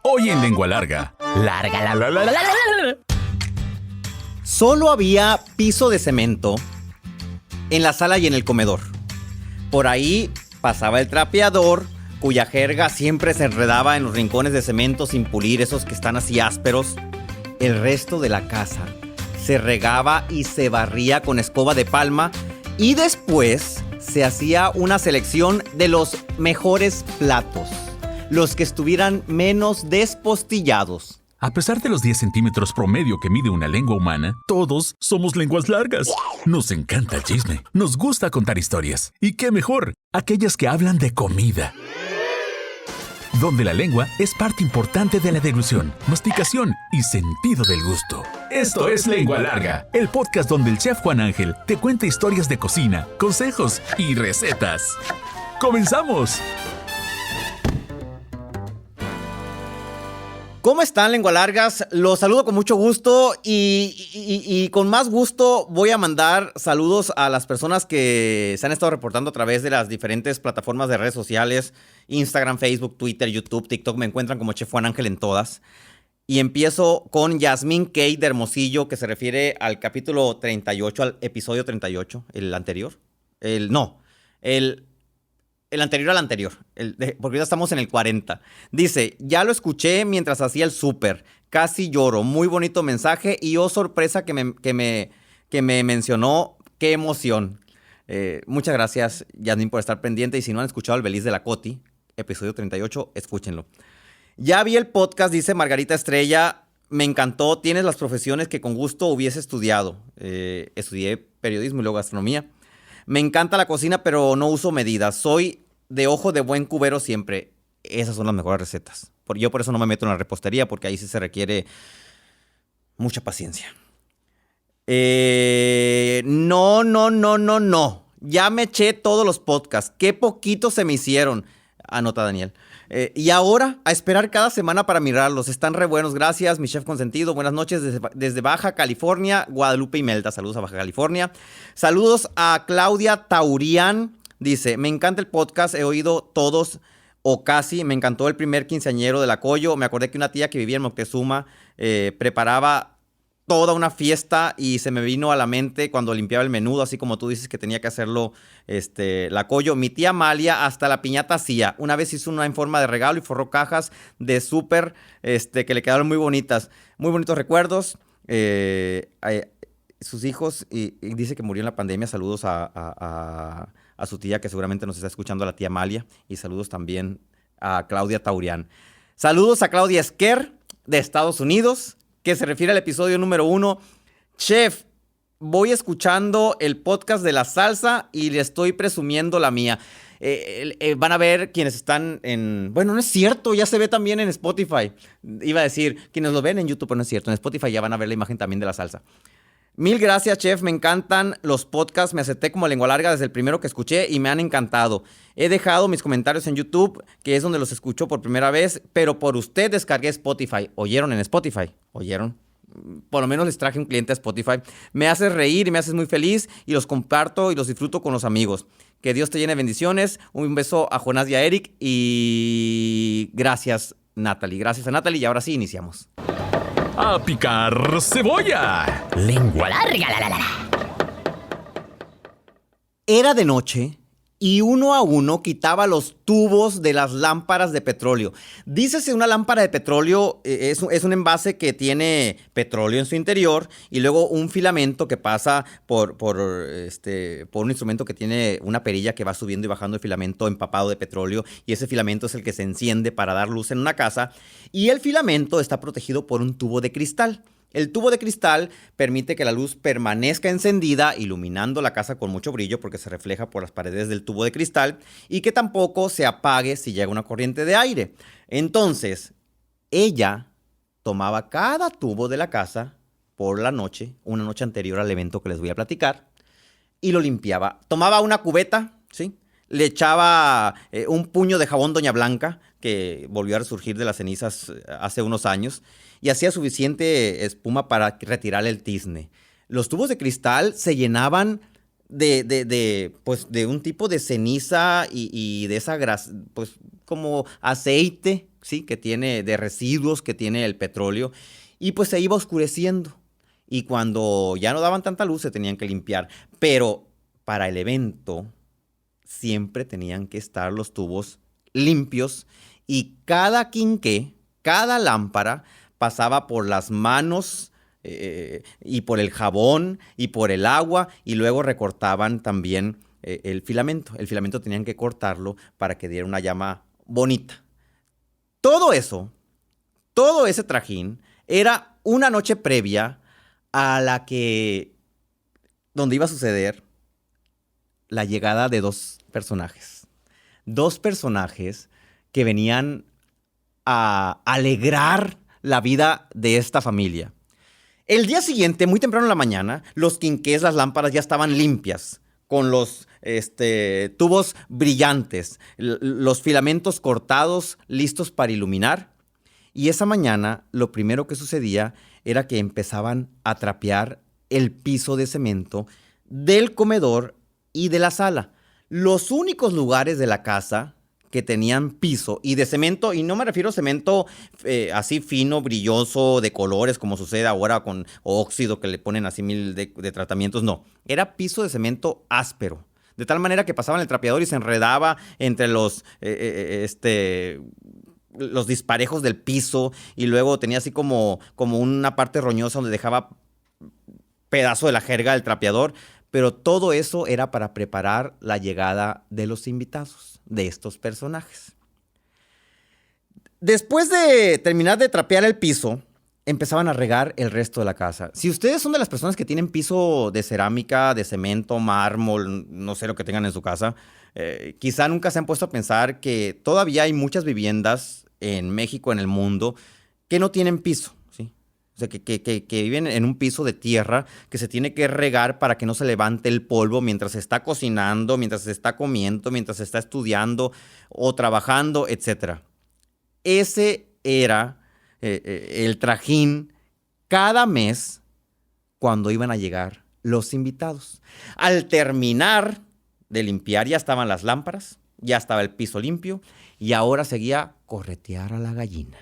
Hoy en Lengua Larga. Larga, la. Solo había piso de cemento en la sala y en el comedor. Por ahí pasaba el trapeador, cuya jerga siempre se enredaba en los rincones de cemento sin pulir, esos que están así ásperos. El resto de la casa se regaba y se barría con escoba de palma y después se hacía una selección de los mejores platos, los que estuvieran menos despostillados. A pesar de los 10 centímetros promedio que mide una lengua humana, todos somos lenguas largas. Nos encanta el chisme, nos gusta contar historias. ¿Y qué mejor? Aquellas que hablan de comida. Donde la lengua es parte importante de la deglución, masticación y sentido del gusto. Esto es Lengua Larga, el podcast donde el chef Juan Ángel te cuenta historias de cocina, consejos y recetas. ¡Comenzamos! ¿Cómo están, Lengua Largas? Los saludo con mucho gusto y con más gusto voy a mandar saludos a las personas que se han estado reportando a través de las diferentes plataformas de redes sociales, Instagram, Facebook, Twitter, YouTube, TikTok. Me encuentran como Chef Juan Ángel en todas. Y empiezo con Yasmín Kate de Hermosillo, que se refiere al capítulo 38, al episodio 38, el anterior. El anterior al anterior, porque ya estamos en el 40. Dice, ya lo escuché mientras hacía el súper. Casi lloro. Muy bonito mensaje y oh, sorpresa que me mencionó. Qué emoción. Muchas gracias, Yasmin, por estar pendiente. Y si no han escuchado el Beliz de la Coti, episodio 38, escúchenlo. Ya vi el podcast, dice Margarita Estrella. Me encantó. Tienes las profesiones que con gusto hubiese estudiado. Estudié periodismo y luego gastronomía. Me encanta la cocina, pero no uso medidas. Soy de ojo de buen cubero siempre. Esas son las mejores recetas. Yo por eso no me meto en la repostería, porque ahí sí se requiere mucha paciencia. No. Ya me eché todos los podcasts. Qué poquitos se me hicieron. Anota, Daniel. Y ahora, a esperar cada semana para mirarlos. Están re buenos. Gracias, mi chef consentido. Buenas noches desde Baja California, Guadalupe y Melda. Saludos a Baja California. Saludos a Claudia Taurián. Dice, me encanta el podcast. He oído todos o casi. Me encantó el primer quinceañero del Acollo. Me acordé que una tía que vivía en Moctezuma preparaba toda una fiesta y se me vino a la mente cuando limpiaba el menudo, así como tú dices que tenía que hacerlo la Coyo. Mi tía Amalia hasta la piñata hacía. Una vez hizo una en forma de regalo y forró cajas de súper que le quedaron muy bonitas. Muy bonitos recuerdos. Sus hijos, y dice que murió en la pandemia. Saludos a su tía, que seguramente nos está escuchando, a la tía Amalia. Y saludos también a Claudia Taurián. Saludos a Claudia Esquer, de Estados Unidos, que se refiere al episodio número 1. Chef, voy escuchando el podcast de la salsa y le estoy presumiendo la mía. Van a ver quienes están en... Bueno, no es cierto, ya se ve también en Spotify. Iba a decir, quienes lo ven en YouTube, pero no es cierto. En Spotify ya van a ver la imagen también de la salsa. Mil gracias, chef. Me encantan los podcasts. Me acepté como Lengua Larga desde el primero que escuché y me han encantado. He dejado mis comentarios en YouTube, que es donde los escucho por primera vez, pero por usted descargué Spotify. ¿Oyeron en Spotify? ¿Oyeron? Por lo menos les traje un cliente a Spotify. Me haces reír y me haces muy feliz y los comparto y los disfruto con los amigos. Que Dios te llene de bendiciones. Un beso a Jonás y a Eric y gracias, Natalie. Gracias a Natalie y ahora sí iniciamos. ¡A picar cebolla! Lengua larga, Era de noche y uno a uno quitaba los tubos de las lámparas de petróleo. Dícese, una lámpara de petróleo es un envase que tiene petróleo en su interior y luego un filamento que pasa por un instrumento que tiene una perilla que va subiendo y bajando el filamento empapado de petróleo, y ese filamento es el que se enciende para dar luz en una casa, y el filamento está protegido por un tubo de cristal. El tubo de cristal permite que la luz permanezca encendida, iluminando la casa con mucho brillo porque se refleja por las paredes del tubo de cristal, y que tampoco se apague si llega una corriente de aire. Entonces, ella tomaba cada tubo de la casa por la noche, una noche anterior al evento que les voy a platicar, y lo limpiaba. Tomaba una cubeta, ¿sí? Le echaba un puño de jabón Doña Blanca, que volvió a resurgir de las cenizas hace unos años, y hacía suficiente espuma para retirar el tizne. Los tubos de cristal se llenaban pues, de un tipo de ceniza y de esa grasa, pues como aceite, ¿sí? Que tiene, de residuos que tiene el petróleo, y pues se iba oscureciendo. Y cuando ya no daban tanta luz, se tenían que limpiar. Pero para el evento, siempre tenían que estar los tubos limpios y cada quinqué, cada lámpara pasaba por las manos y por el jabón y por el agua y luego recortaban también el filamento. El filamento tenían que cortarlo para que diera una llama bonita. Todo eso, todo ese trajín era una noche previa a la que, donde iba a suceder la llegada de dos personajes. Dos personajes que venían a alegrar la vida de esta familia. El día siguiente, muy temprano en la mañana, los quinqués, las lámparas ya estaban limpias, con los tubos brillantes, los filamentos cortados, listos para iluminar. Y esa mañana, lo primero que sucedía era que empezaban a trapear el piso de cemento del comedor y de la sala. Los únicos lugares de la casa que tenían piso y de cemento, y no me refiero a cemento así fino, brilloso, de colores, como sucede ahora con óxido que le ponen así mil de tratamientos, no. Era piso de cemento áspero, de tal manera que pasaban el trapeador y se enredaba entre los disparejos del piso, y luego tenía así como una parte roñosa donde dejaba pedazo de la jerga del trapeador. Pero todo eso era para preparar la llegada de los invitados, de estos personajes. Después de terminar de trapear el piso, empezaban a regar el resto de la casa. Si ustedes son de las personas que tienen piso de cerámica, de cemento, mármol, no sé lo que tengan en su casa, quizá nunca se han puesto a pensar que todavía hay muchas viviendas en México, en el mundo, que no tienen piso. O sea, que viven en un piso de tierra que se tiene que regar para que no se levante el polvo mientras se está cocinando, mientras se está comiendo, mientras se está estudiando o trabajando, etc. Ese era el trajín cada mes cuando iban a llegar los invitados. Al terminar de limpiar, ya estaban las lámparas, ya estaba el piso limpio y ahora seguía corretear a la gallina.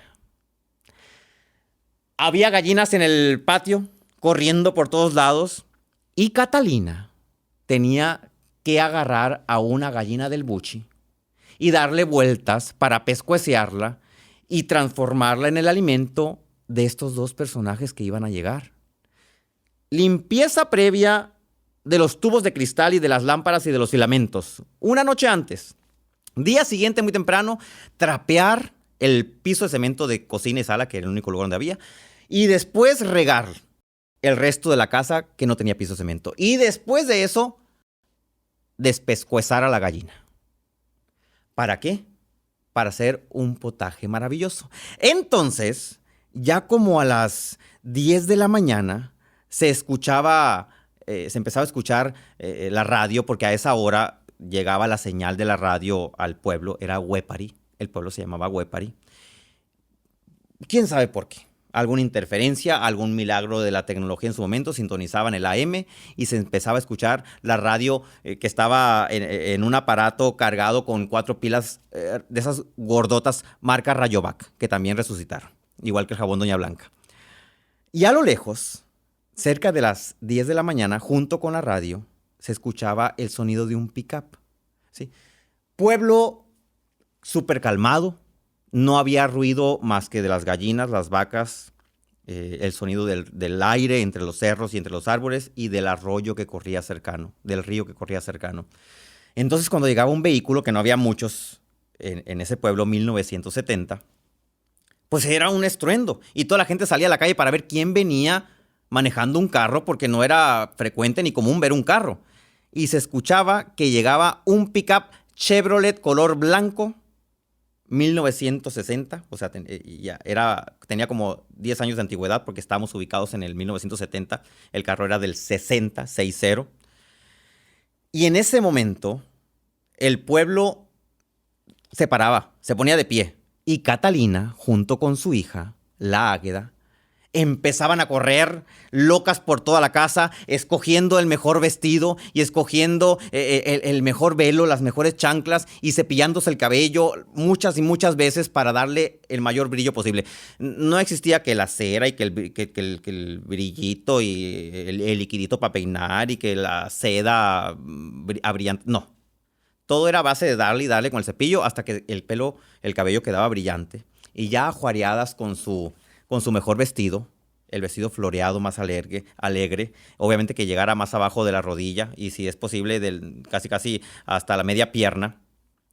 Había gallinas en el patio, corriendo por todos lados, y Catalina tenía que agarrar a una gallina del buchi y darle vueltas para pescuecearla y transformarla en el alimento de estos dos personajes que iban a llegar. Limpieza previa de los tubos de cristal y de las lámparas y de los filamentos, una noche antes. Día siguiente, muy temprano, trapear el piso de cemento de cocina y sala, que era el único lugar donde había, y después regar el resto de la casa que no tenía piso de cemento. Y después de eso, despescuezar a la gallina. ¿Para qué? Para hacer un potaje maravilloso. Entonces, ya como a las 10 de la mañana, se empezaba a escuchar la radio, porque a esa hora llegaba la señal de la radio al pueblo. Era Huépari, el pueblo se llamaba Huépari. ¿Quién sabe por qué? Alguna interferencia, algún milagro de la tecnología en su momento, sintonizaban el AM y se empezaba a escuchar la radio que estaba en un aparato cargado con 4 pilas de esas gordotas marca Rayovac, que también resucitaron, igual que el jabón Doña Blanca. Y a lo lejos, cerca de las 10 de la mañana, junto con la radio, se escuchaba el sonido de un pick-up. ¿Sí? Pueblo súper calmado. No había ruido más que de las gallinas, las vacas, el sonido del aire entre los cerros y entre los árboles y del arroyo que corría cercano, del río que corría cercano. Entonces, cuando llegaba un vehículo, que no había muchos en ese pueblo, 1970, pues era un estruendo. Y toda la gente salía a la calle para ver quién venía manejando un carro, porque no era frecuente ni común ver un carro. Y se escuchaba que llegaba un pickup Chevrolet color blanco, 1960, o sea, tenía como 10 años de antigüedad porque estábamos ubicados en el 1970. El carro era del 60. Y en ese momento, el pueblo se paraba, se ponía de pie. Y Catalina, junto con su hija, la Águeda, empezaban a correr locas por toda la casa, escogiendo el mejor vestido y escogiendo el mejor velo, las mejores chanclas y cepillándose el cabello muchas y muchas veces para darle el mayor brillo posible. No existía que la cera y que el brillito y el liquidito para peinar y que la seda brillante. No. Todo era a base de darle y darle con el cepillo hasta que el cabello quedaba brillante. Y ya ajuareadas con su mejor vestido, el vestido floreado más alegre, obviamente que llegara más abajo de la rodilla y si es posible casi hasta la media pierna,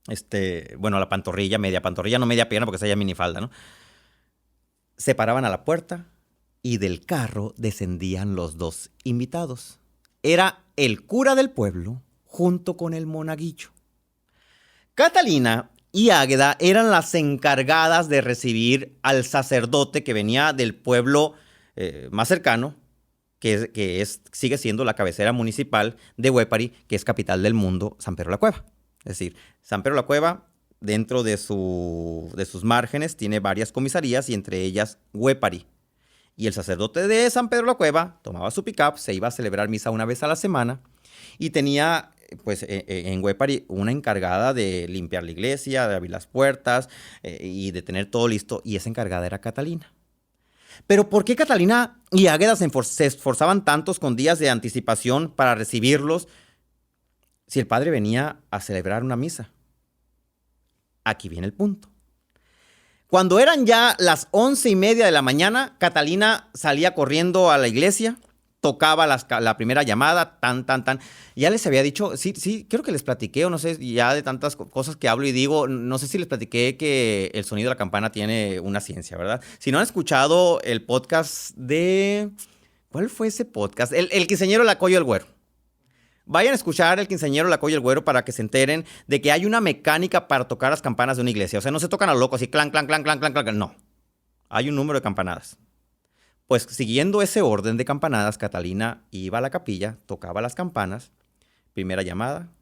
la pantorrilla, media pantorrilla, no media pierna porque esa ya es minifalda, ¿no? Se paraban a la puerta y del carro descendían los dos invitados. Era el cura del pueblo junto con el monaguillo. Catalina y Águeda eran las encargadas de recibir al sacerdote que venía del pueblo más cercano, sigue siendo la cabecera municipal de Huépari, que es capital del mundo, San Pedro la Cueva. Es decir, San Pedro la Cueva, dentro de sus márgenes, tiene varias comisarías y entre ellas Huépari. Y el sacerdote de San Pedro la Cueva tomaba su pick-up, se iba a celebrar misa una vez a la semana y tenía en Huépari una encargada de limpiar la iglesia, de abrir las puertas y de tener todo listo, y esa encargada era Catalina. Pero ¿por qué Catalina y Águeda se esforzaban tantos con días de anticipación para recibirlos si el padre venía a celebrar una misa? Aquí viene el punto. Cuando eran ya las 11:30 de la mañana, Catalina salía corriendo a la iglesia, tocaba la primera llamada, tan. Ya les había dicho, sí, creo que les platiqué, o no sé, ya de tantas cosas que hablo y digo, no sé si les platiqué que el sonido de la campana tiene una ciencia, ¿verdad? Si no han escuchado el podcast de... ¿Cuál fue ese podcast? El quinceañero Lacoyo y el Güero. Vayan a escuchar el quinceañero Lacoyo y el Güero para que se enteren de que hay una mecánica para tocar las campanas de una iglesia. O sea, no se tocan a lo loco, así clan, clan, clan, clan, clan, clan. No. Hay un número de campanadas. Pues siguiendo ese orden de campanadas, Catalina iba a la capilla, tocaba las campanas. Primera llamada,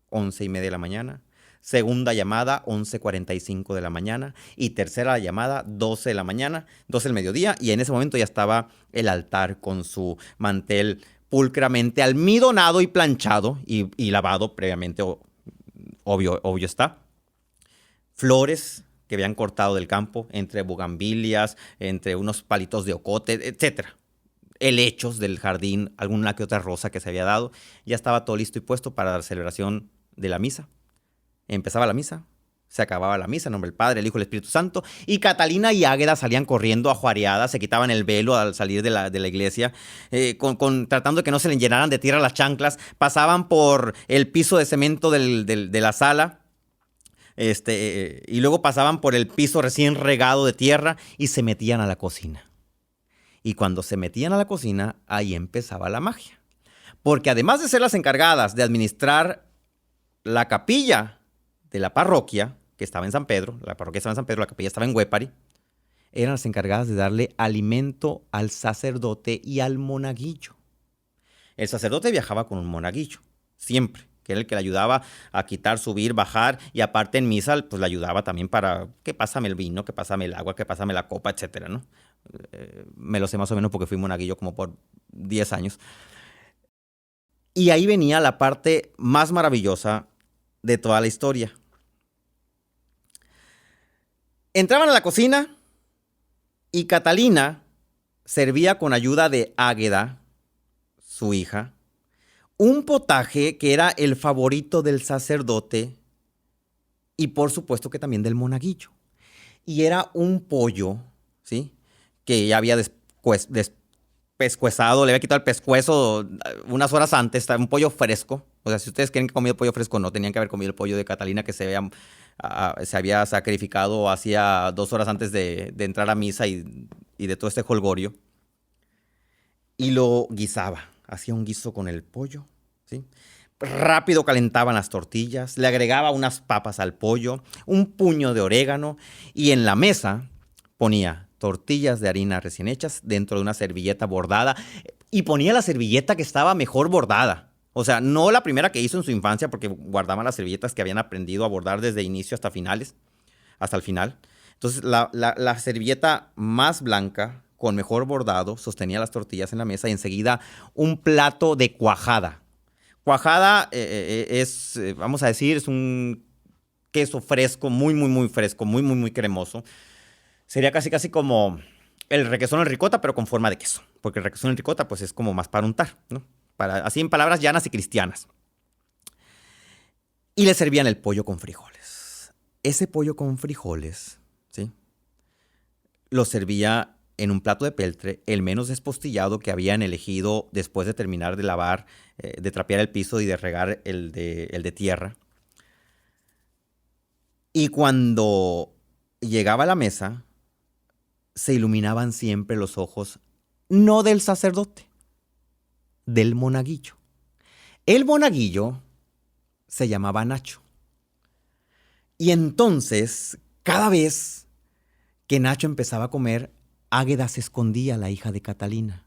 11:30 de la mañana. Segunda llamada, 11:45 de la mañana. Y tercera llamada, 12 de la mañana, 12 del mediodía. Y en ese momento ya estaba el altar con su mantel pulcramente almidonado y planchado y lavado previamente, obvio está. Flores que habían cortado del campo, entre bugambilias, entre unos palitos de ocote, etc. Helechos del jardín, alguna que otra rosa que se había dado. Ya estaba todo listo y puesto para la celebración de la misa. Empezaba la misa, se acababa la misa, en nombre del Padre, el Hijo y el Espíritu Santo. Y Catalina y Águeda salían corriendo ajuareadas, se quitaban el velo al salir de la iglesia, tratando de que no se les llenaran de tierra las chanclas. Pasaban por el piso de cemento de la sala. Y luego pasaban por el piso recién regado de tierra y se metían a la cocina. Y cuando se metían a la cocina, ahí empezaba la magia. Porque además de ser las encargadas de administrar la capilla de la parroquia, que estaba en San Pedro, la parroquia estaba en San Pedro, la capilla estaba en Huépari, eran las encargadas de darle alimento al sacerdote y al monaguillo. El sacerdote viajaba con un monaguillo, siempre, que era el que le ayudaba a quitar, subir, bajar, y aparte en misa, pues le ayudaba también para que pásame el vino, que pásame el agua, que pásame la copa, etcétera, ¿no? Me lo sé más o menos porque fui monaguillo como por 10 años. Y ahí venía la parte más maravillosa de toda la historia. Entraban a la cocina y Catalina servía con ayuda de Águeda, su hija, un potaje que era el favorito del sacerdote y por supuesto que también del monaguillo. Y era un pollo, ¿sí? Que ya había despescuezado, le había quitado el pescuezo unas horas antes, un pollo fresco. O sea, si ustedes creen que comido pollo fresco, no, tenían que haber comido el pollo de Catalina que se había sacrificado hacía 2 horas antes de entrar a misa y de todo este jolgorio. Y lo guisaba, hacía un guiso con el pollo, ¿sí? Rápido calentaban las tortillas, le agregaba unas papas al pollo, un puño de orégano y en la mesa ponía tortillas de harina recién hechas dentro de una servilleta bordada y ponía la servilleta que estaba mejor bordada. O sea, no la primera que hizo en su infancia porque guardaban las servilletas que habían aprendido a bordar desde inicio hasta el final. Entonces, la servilleta más blanca, con mejor bordado, sostenía las tortillas en la mesa y enseguida un plato de cuajada. Cuajada es, vamos a decir, es un queso fresco, muy, muy, muy fresco, muy, muy, muy cremoso. Sería casi, casi como el requesón en ricota, pero con forma de queso. Porque el requesón en ricota, pues es como más para untar, ¿no? Así en palabras llanas y cristianas. Y le servían el pollo con frijoles. Ese pollo con frijoles, ¿sí? Lo servía en un plato de peltre, el menos despostillado que habían elegido después de terminar de lavar, de trapear el piso y de regar el de tierra. Y cuando llegaba a la mesa, se iluminaban siempre los ojos, no del sacerdote, del monaguillo. El monaguillo se llamaba Nacho. Y entonces, cada vez que Nacho empezaba a comer, Águeda se escondía, la hija de Catalina.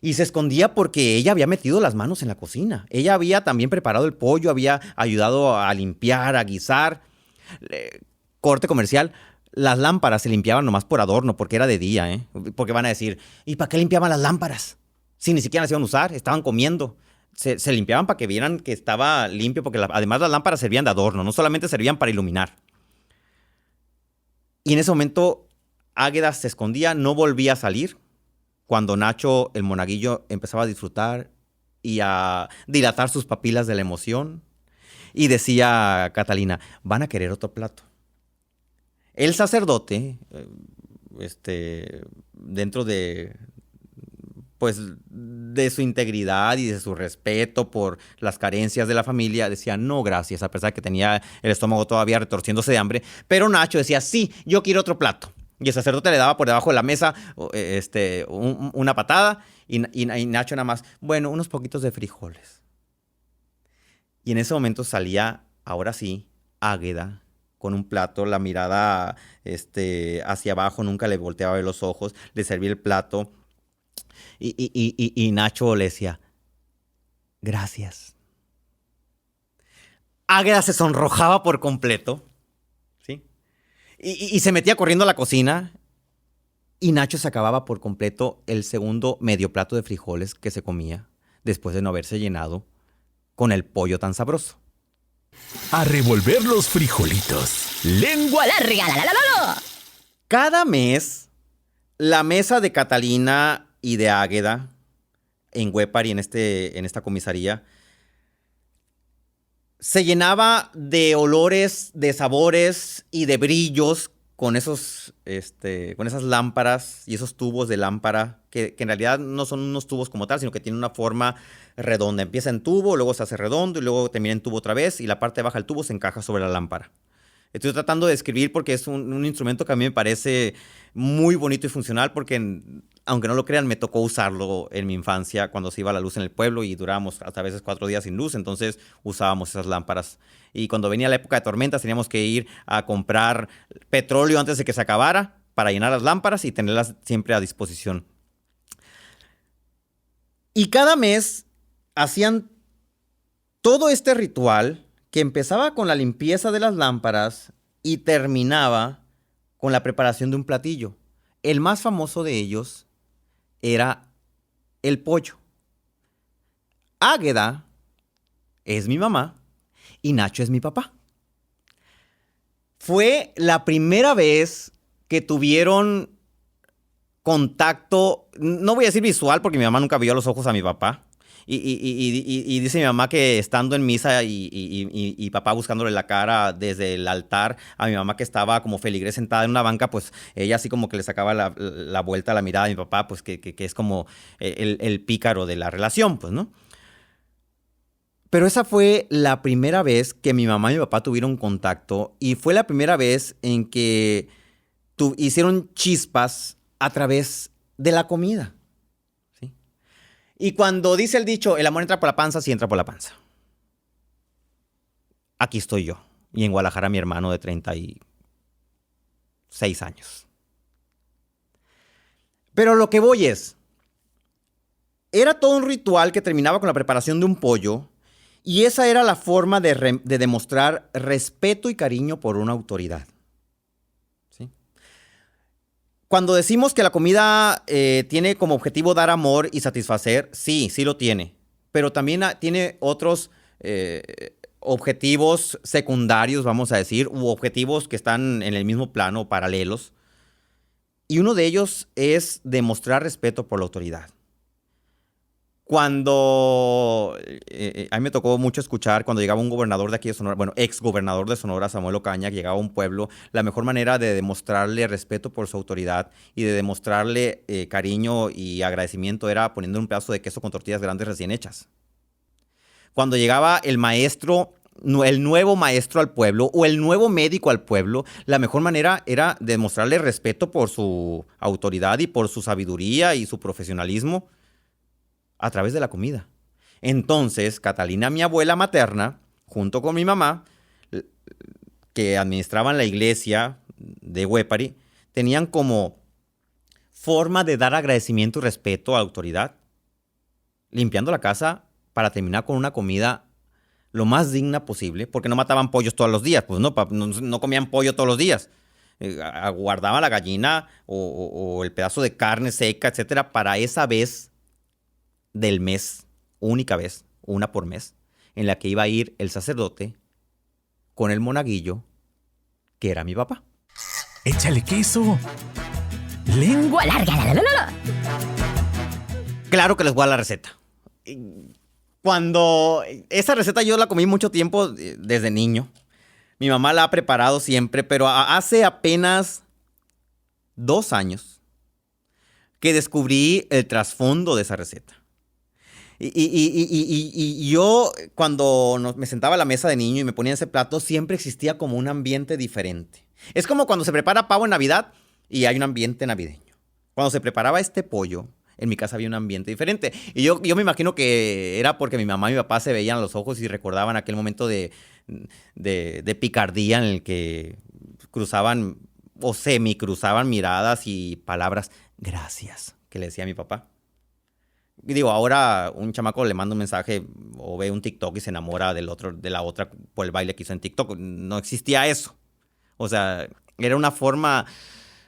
Y se escondía porque ella había metido las manos en la cocina. Ella había también preparado el pollo, había ayudado a limpiar, a guisar. Corte comercial, las lámparas se limpiaban nomás por adorno, porque era de día, ¿eh? Porque van a decir, ¿y para qué limpiaban las lámparas? Si ni siquiera las iban a usar, estaban comiendo. Se limpiaban para que vieran que estaba limpio, porque además las lámparas servían de adorno, no solamente servían para iluminar. Y en ese momento Águeda se escondía, no volvía a salir. Cuando Nacho, el monaguillo, empezaba a disfrutar y a dilatar sus papilas de la emoción. Y decía Catalina, van a querer otro plato. El sacerdote, dentro de, pues, de su integridad y de su respeto por las carencias de la familia, decía no gracias, a pesar de que tenía el estómago todavía retorciéndose de hambre. Pero Nacho decía, sí, yo quiero otro plato. Y el sacerdote le daba por debajo de la mesa una patada y Nacho nada más, bueno, unos poquitos de frijoles. Y en ese momento salía, ahora sí, Águeda, con un plato, la mirada hacia abajo, nunca le volteaba a ver los ojos, le servía el plato y Nacho le decía, gracias. Águeda se sonrojaba por completo, ¿sí? Y se metía corriendo a la cocina y Nacho se acababa por completo el segundo medio plato de frijoles que se comía después de no haberse llenado con el pollo tan sabroso. A revolver los frijolitos. ¡Lengua larga! ¡La! Cada mes, la mesa de Catalina y de Águeda, en Huépari, en esta comisaría, se llenaba de olores, de sabores y de brillos con esas lámparas y esos tubos de lámpara, que en realidad no son unos tubos como tal, sino que tienen una forma redonda. Empieza en tubo, luego se hace redondo y luego termina en tubo otra vez y la parte de baja del tubo se encaja sobre la lámpara. Estoy tratando de describir porque es un instrumento que a mí me parece muy bonito y funcional porque, aunque no lo crean, me tocó usarlo en mi infancia cuando se iba la luz en el pueblo y durábamos hasta a veces 4 días sin luz, entonces usábamos esas lámparas. Y cuando venía la época de tormentas teníamos que ir a comprar petróleo antes de que se acabara para llenar las lámparas y tenerlas siempre a disposición. Y cada mes hacían todo este ritual que empezaba con la limpieza de las lámparas y terminaba con la preparación de un platillo. El más famoso de ellos era el pollo. Águeda es mi mamá y Nacho es mi papá. Fue la primera vez que tuvieron contacto, no voy a decir visual porque mi mamá nunca vio a los ojos a mi papá. Y dice mi mamá que estando en misa y papá buscándole la cara desde el altar a mi mamá que estaba como feligrés sentada en una banca, pues ella así como que le sacaba la vuelta a la mirada a mi papá, pues que es como el pícaro de la relación, pues, ¿no? Pero esa fue la primera vez que mi mamá y mi papá tuvieron contacto y fue la primera vez en que hicieron chispas a través de la comida. Y cuando dice el dicho, el amor entra por la panza, sí entra por la panza. Aquí estoy yo. Y en Guadalajara mi hermano de 36 años. Pero lo que voy era todo un ritual que terminaba con la preparación de un pollo. Y esa era la forma de demostrar respeto y cariño por una autoridad. ¿Sí? Cuando decimos que la comida tiene como objetivo dar amor y satisfacer, sí lo tiene. Pero también tiene otros objetivos secundarios, vamos a decir, u objetivos que están en el mismo plano, paralelos. Y uno de ellos es demostrar respeto por la autoridad. Cuando a mí me tocó mucho escuchar cuando llegaba un gobernador de aquí de Sonora, bueno, ex gobernador de Sonora, Samuel Ocaña, que llegaba a un pueblo, la mejor manera de demostrarle respeto por su autoridad y de demostrarle cariño y agradecimiento era poniendo un pedazo de queso con tortillas grandes recién hechas. Cuando llegaba el maestro, el nuevo maestro al pueblo o el nuevo médico al pueblo, la mejor manera era demostrarle respeto por su autoridad y por su sabiduría y su profesionalismo a través de la comida. Entonces, Catalina, mi abuela materna, junto con mi mamá, que administraban la iglesia de Huépari, tenían como forma de dar agradecimiento y respeto a la autoridad, limpiando la casa para terminar con una comida lo más digna posible, porque no mataban pollos todos los días, pues no comían pollo todos los días. Guardaban la gallina o el pedazo de carne seca, etcétera, para esa vez del mes, única vez, una por mes, en la que iba a ir el sacerdote con el monaguillo, que era mi papá. ¡Échale queso! Lengua larga, la, la, la, la. Claro que les voy a la receta. Cuando esa receta yo la comí mucho tiempo desde niño. Mi mamá la ha preparado siempre, pero hace apenas 2 años que descubrí el trasfondo de esa receta. Y yo, cuando me sentaba a la mesa de niño y me ponía ese plato, siempre existía como un ambiente diferente. Es como cuando se prepara pavo en Navidad y hay un ambiente navideño. Cuando se preparaba este pollo, en mi casa había un ambiente diferente. Y yo me imagino que era porque mi mamá y mi papá se veían a los ojos y recordaban aquel momento de picardía en el que cruzaban o semicruzaban miradas y palabras. Gracias, que le decía a mi papá. Y digo, ahora un chamaco le manda un mensaje o ve un TikTok y se enamora de la otra por el baile que hizo en TikTok. No existía eso. O sea, era una forma,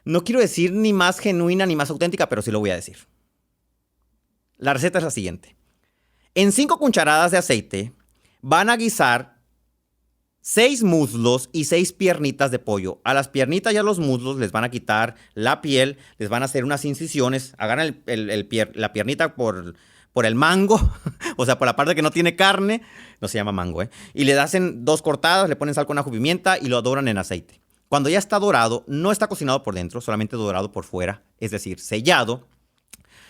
no quiero decir ni más genuina ni más auténtica, pero sí lo voy a decir. La receta es la siguiente. En 5 cucharadas de aceite van a guisar 6 muslos y 6 piernitas de pollo. A las piernitas y a los muslos les van a quitar la piel, les van a hacer unas incisiones, agarran la piernita por el mango, o sea, por la parte que no tiene carne, no se llama mango, y le hacen 2 cortadas, le ponen sal con ajo y pimienta y lo doran en aceite. Cuando ya está dorado, no está cocinado por dentro, solamente dorado por fuera, es decir, sellado.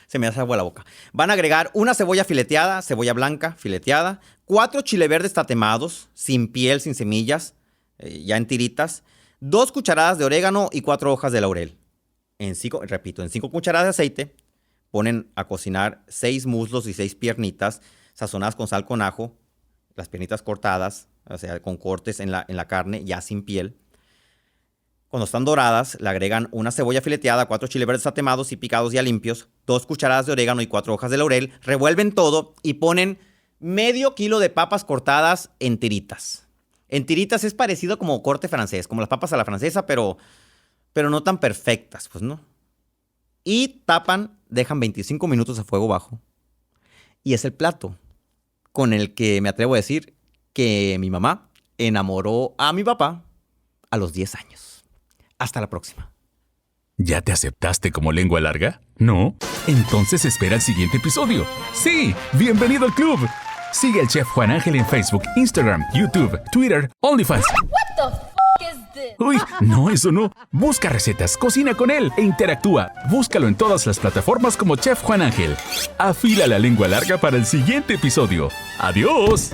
Se me hace agua la boca. Van a agregar una cebolla fileteada, cebolla blanca fileteada, 4 chile verdes tatemados, sin piel, sin semillas, ya en tiritas, 2 cucharadas de orégano y 4 hojas de laurel. En 5 cucharadas de aceite ponen a cocinar 6 muslos y 6 piernitas sazonadas con sal con ajo, las piernitas cortadas, o sea, con cortes en la carne, ya sin piel. Cuando están doradas, le agregan una cebolla fileteada, 4 chiles verdes tatemados y picados ya limpios, 2 cucharadas de orégano y 4 hojas de laurel, revuelven todo y ponen medio kilo de papas cortadas en tiritas. En tiritas es parecido como corte francés, como las papas a la francesa, pero no tan perfectas, pues no. Y tapan, dejan 25 minutos a fuego bajo. Y es el plato con el que me atrevo a decir que mi mamá enamoró a mi papá a los 10 años. Hasta la próxima. ¿Ya te aceptaste como lengua larga? ¿No? Entonces espera el siguiente episodio. ¡Sí! ¡Bienvenido al club! Sigue al chef Juan Ángel en Facebook, Instagram, YouTube, Twitter, OnlyFans. What the f is this? ¡Uy! No, eso no. Busca recetas, cocina con él e interactúa. Búscalo en todas las plataformas como Chef Juan Ángel. Afila la lengua larga para el siguiente episodio. ¡Adiós!